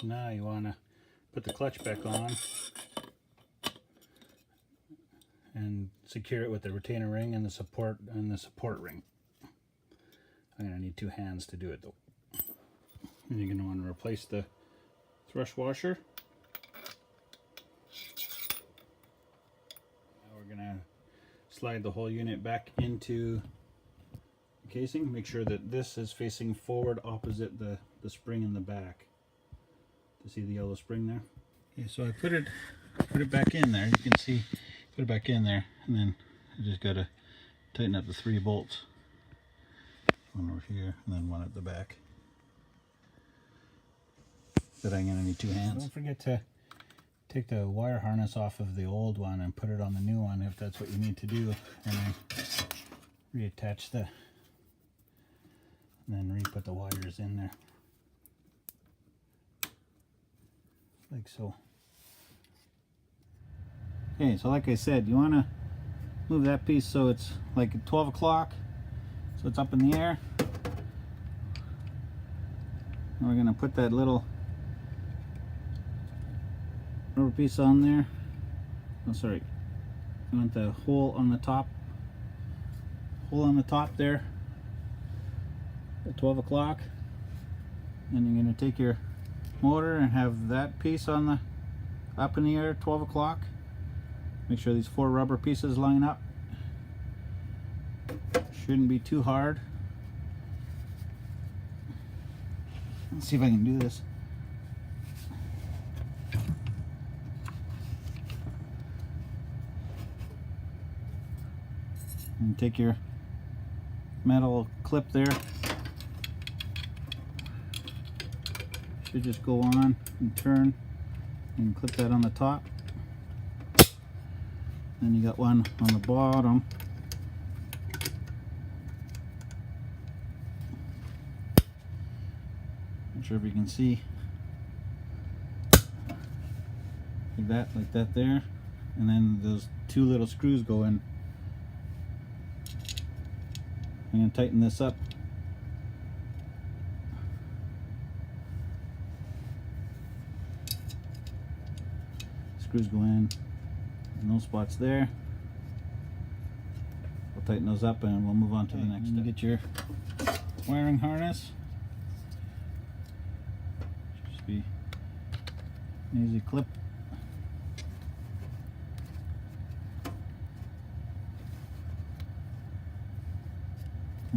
Now you want to put the clutch back on and secure it with the retainer ring and the support ring. I'm going to need 2 hands to do it though. And you're going to want to replace the thrush washer. Now we're going to slide the whole unit back into the casing. Make sure that this is facing forward opposite the spring in the back. To see the yellow spring there. Okay, so I put it back in there. You can see, put it back in there, and then I just got to tighten up the 3 bolts. One over here, and then one at the back. But I'm gonna need 2 hands. Don't forget to take the wire harness off of the old one and put it on the new one if that's what you need to do, and then reattach and then re-put the wires in there. Like so. Okay, so like I said, you want to move that piece so it's like at 12 o'clock, so it's up in the air. And we're going to put that little rubber piece on there. Oh, sorry. You want the hole on the top there at 12 o'clock. And you're going to take your motor and have that piece on the up in the air at 12 o'clock. Make sure these 4 rubber pieces line up. Shouldn't be too hard. Let's see if I can do this. And take your metal clip there. Should just go on and turn and clip that on the top. Then you got one on the bottom. Not sure if you can see. Like that there. And then those 2 little screws go in. I'm going to tighten this up. Screws go in those spots there. We'll tighten those up and we'll move on to the next step. Get your wiring harness. Just be an easy clip.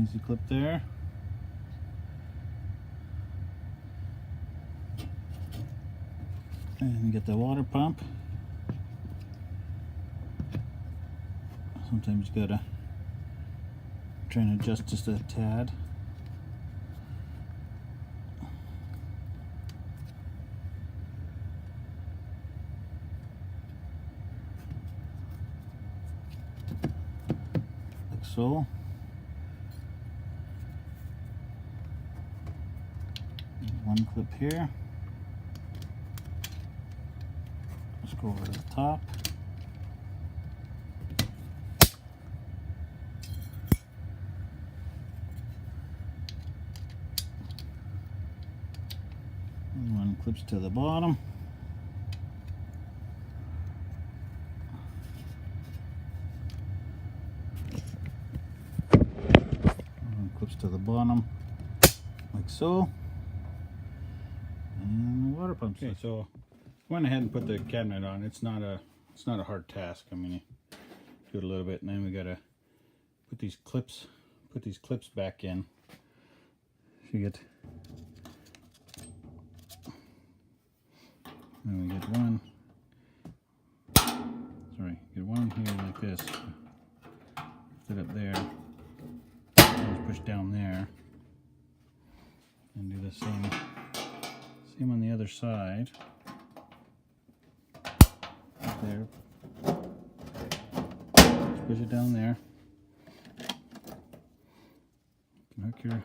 Easy clip there. And get the water pump. Sometimes you gotta try and adjust just a tad. Like so. One clip here. Let's go over to the top. One clips to the bottom. One clips to the bottom, like so. And the water pump. Okay, so I went ahead and put the cabinet on. It's not a hard task. I mean, you do it a little bit, and then we gotta put these clips back in. So you get. And we get one, get one here like this, sit up there, just push down there, and do the same on the other side, there, just push it down there, you can hook your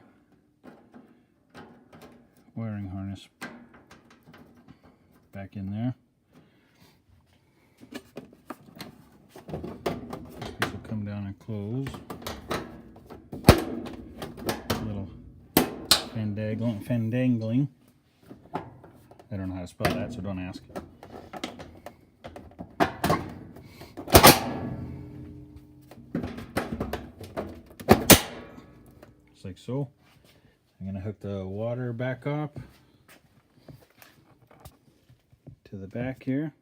wiring harness back in there. This will come down and close. A little fandangling. I don't know how to spell that, so don't ask. Just like so. I'm going to hook the water back up to the back here,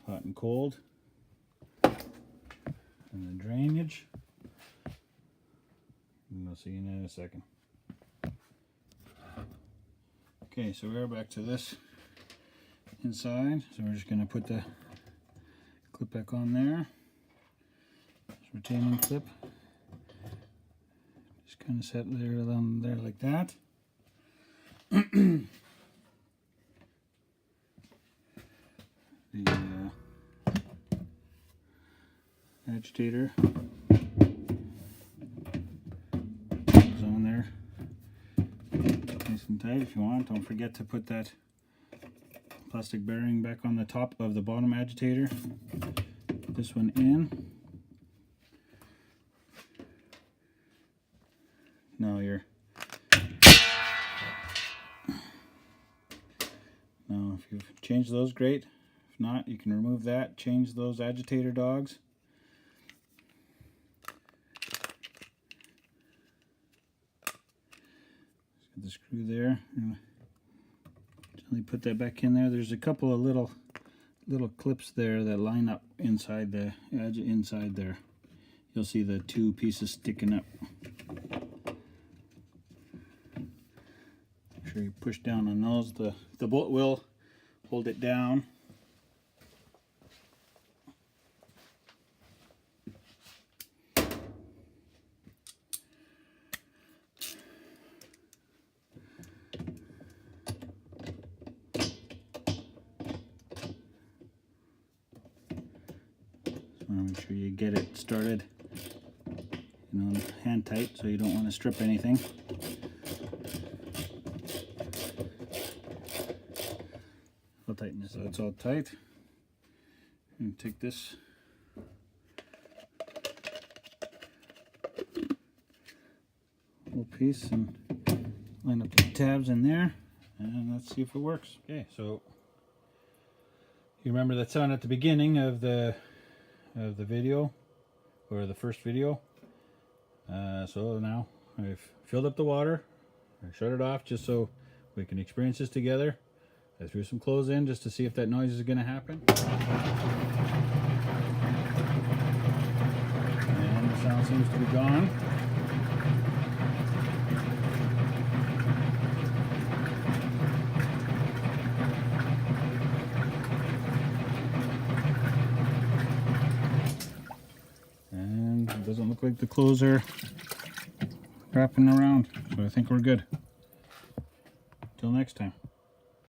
hot and cold, and the drainage. And we'll see you in a second. Okay, so we're back to this inside. So we're just going to put the clip back on there. This retaining clip. Just kind of set there on there like that. The agitator goes on there nice and tight. If you want, don't forget to put that plastic bearing back on the top of the bottom agitator. Put this one in. Now if you've changed those, great. If not, you can remove that, change those agitator dogs. Just got the screw there. Gently put that back in there. There's a couple of little clips there that line up inside the edge inside there. You'll see the two pieces sticking up. Make sure you push down on those. The bolt will hold it down. Make sure you get it started, hand tight, so you don't want to strip anything. I'll tighten this so it's all tight. And take this little piece and line up the tabs in there, and let's see if it works. Okay, so you remember that sound at the beginning of the video, or the first video. So now I've filled up the water, I shut it off just so we can experience this together. I threw some clothes in just to see if that noise is going to happen, and the sound seems to be gone. It doesn't look like the clothes are wrapping around, so I think we're good. Till next time.